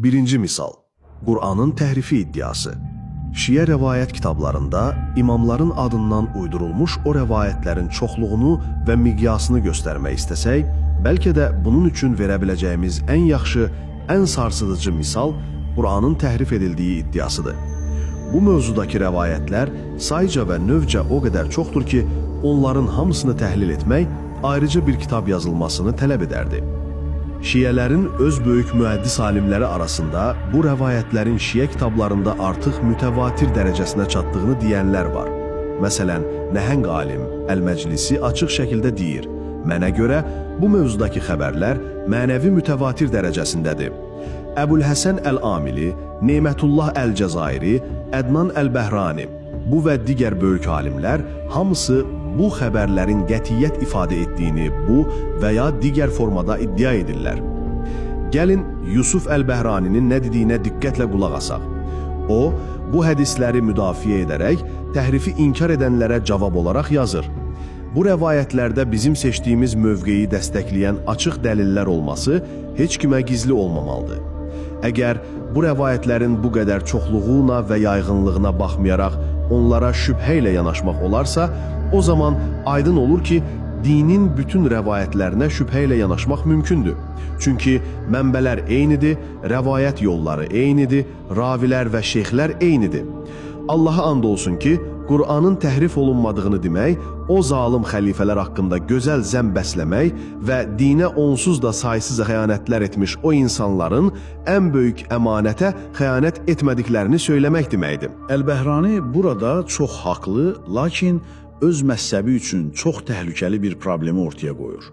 Birinci misal, Qur'anın təhrifi iddiası. Şiə rəvayət kitablarında imamların adından uydurulmuş o rəvayətlərin çoxluğunu və miqyasını göstərmək istəsək, bəlkə də bunun üçün verə biləcəyimiz ən yaxşı, ən sarsıdıcı misal Qur'anın təhrif edildiyi iddiasıdır. Bu mövzudakı rəvayətlər sayca və növcə o qədər çoxdur ki, onların hamısını təhlil etmək ayrıca bir kitab yazılmasını tələb edərdi. Şiələrin öz böyük müəddis alimləri arasında bu rəvayətlərin şiə kitablarında artıq mütəvatir dərəcəsinə çatdığını deyənlər var. Məsələn, nəhəng alim Əl-Məclisi açıq şəkildə deyir, mənə görə bu mövzudakı xəbərlər mənəvi mütəvatir dərəcəsindədir. Əbul-Həsən Əl-Amili, Nemətullah Əl-Cəzairi, Ədnan Əl-Bəhrani, bu və digər böyük alimlər hamısı bu xəbərlərin qətiyyət ifadə etdiyini bu və ya digər formada iddia edirlər. Gəlin Yusuf Əl-Bəhraninin nə dediyinə diqqətlə qulaq asaq. O, bu hədisləri müdafiə edərək təhrifi inkar edənlərə cavab olaraq yazır. Bu rəvayətlərdə bizim seçdiyimiz mövqeyi dəstəkləyən açıq dəlillər olması heç kimə gizli olmamalıdır. Əgər bu rəvayətlərin bu qədər çoxluğuna və yayğınlığına baxmayaraq onlara şübhə ilə yanaşmaq olarsa, o zaman aydın olur ki, dinin bütün rəvayətlərinə şübhə ilə yanaşmaq mümkündür. Çünki mənbələr eynidir, rəvayət yolları eynidir, ravilər və şeyxlər eynidir. Allaha and olsun ki, Qur'anın təhrif olunmadığını demək, o zalim xəlifələr haqqında gözəl zənn bəsləmək və dinə onsuz da saysız xəyanətlər etmiş o insanların ən böyük əmanətə xəyanət etmədiklərini söyləmək deməkdir. Əl-Bəhrani burada çox haqlı, lakin öz məzhəbi üçün çox təhlükəli bir problemi ortaya qoyur.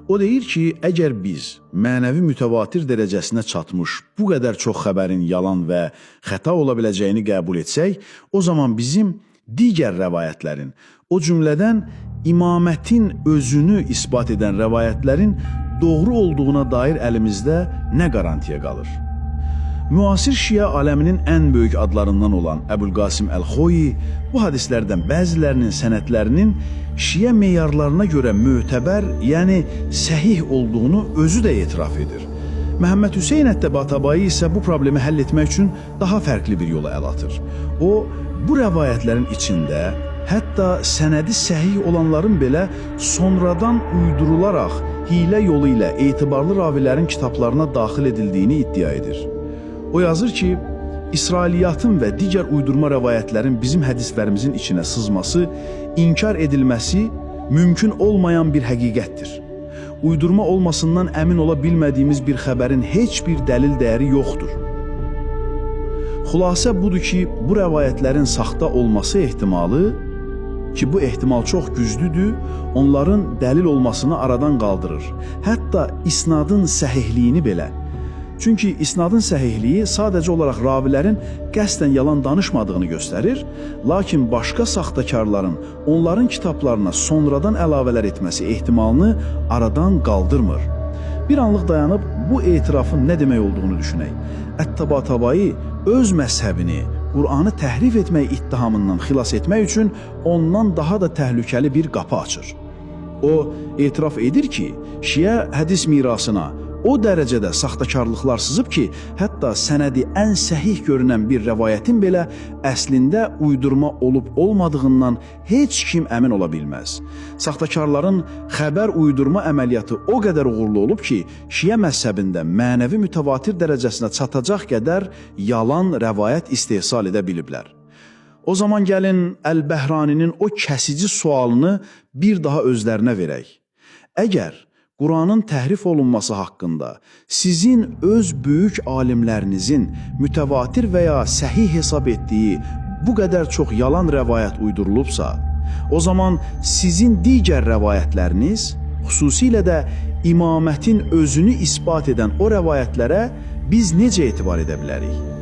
O deyir ki, əgər biz mənəvi mütəvatir dərəcəsinə çatmış bu qədər çox xəbərin yalan və xəta ola biləcəyini qəbul etsək, o zaman bizim digər rəvayətlərin, o cümlədən imamətin özünü isbat edən rəvayətlərin doğru olduğuna dair əlimizdə nə qarantiya qalır? Müasir şiə aləminin ən böyük adlarından olan Əbul-Qasim Əl-Xoyi bu hadislərdən bəzilərinin sənədlərinin şiə meyarlarına görə mötəbər, yəni səhih olduğunu özü də etiraf edir. Məhəmməd Hüseyn Ət-Təbatabai isə bu problemi həll etmək üçün daha fərqli bir yola əl atır. O, bu rəvayətlərin içində hətta sənədi səhih olanların belə sonradan uydurularaq hilə yolu ilə etibarlı ravilərin kitablarına daxil edildiyini iddia edir. O yazır ki, İsrailiyyatın və digər uydurma rəvayətlərin bizim hədislərimizin içinə sızması, inkar edilməsi mümkün olmayan bir həqiqətdir. Uydurma olmasından əmin ola bilmədiyimiz bir xəbərin heç bir dəlil dəyəri yoxdur. Xülasə budur ki, bu rəvayətlərin saxta olması ehtimalı, ki bu ehtimal çox güclüdür, onların dəlil olmasını aradan qaldırır. Hətta isnadın səhihliyini belə. Çünki isnadın səhihliyi sadəcə olaraq ravilərin qəsdən yalan danışmadığını göstərir, lakin başqa saxtakarların onların kitablarına sonradan əlavələr etməsi ehtimalını aradan qaldırmır. Bir anlıq dayanıb bu etirafın nə demək olduğunu düşünək. Ət-Təbatabai öz məzhəbini, Qur'anı təhrif etmək ittihamından xilas etmək üçün ondan daha da təhlükəli bir qapı açır. O, etiraf edir ki, şiə hədis mirasına o dərəcədə saxtakarlıqlar sızıb ki, hətta sənədi ən səhih görünən bir rəvayətin belə əslində uydurma olub olmadığından heç kim əmin ola bilməz. Saxtakarların xəbər uydurma əməliyyatı o qədər uğurlu olub ki, şiə məzhəbində mənəvi mütəvatir dərəcəsinə çatacaq qədər yalan rəvayət istehsal edə biliblər. O zaman gəlin Əl-Bəhraninin o kəsici sualını bir daha özlərinə verək. Əgər Qur'anın təhrif olunması haqqında sizin öz böyük alimlərinizin mütəvatir və ya səhih hesab etdiyi bu qədər çox yalan rəvayət uydurulubsa, o zaman sizin digər rəvayətləriniz, xüsusilə də imamətin özünü isbat edən o rəvayətlərə biz necə etibar edə bilərik?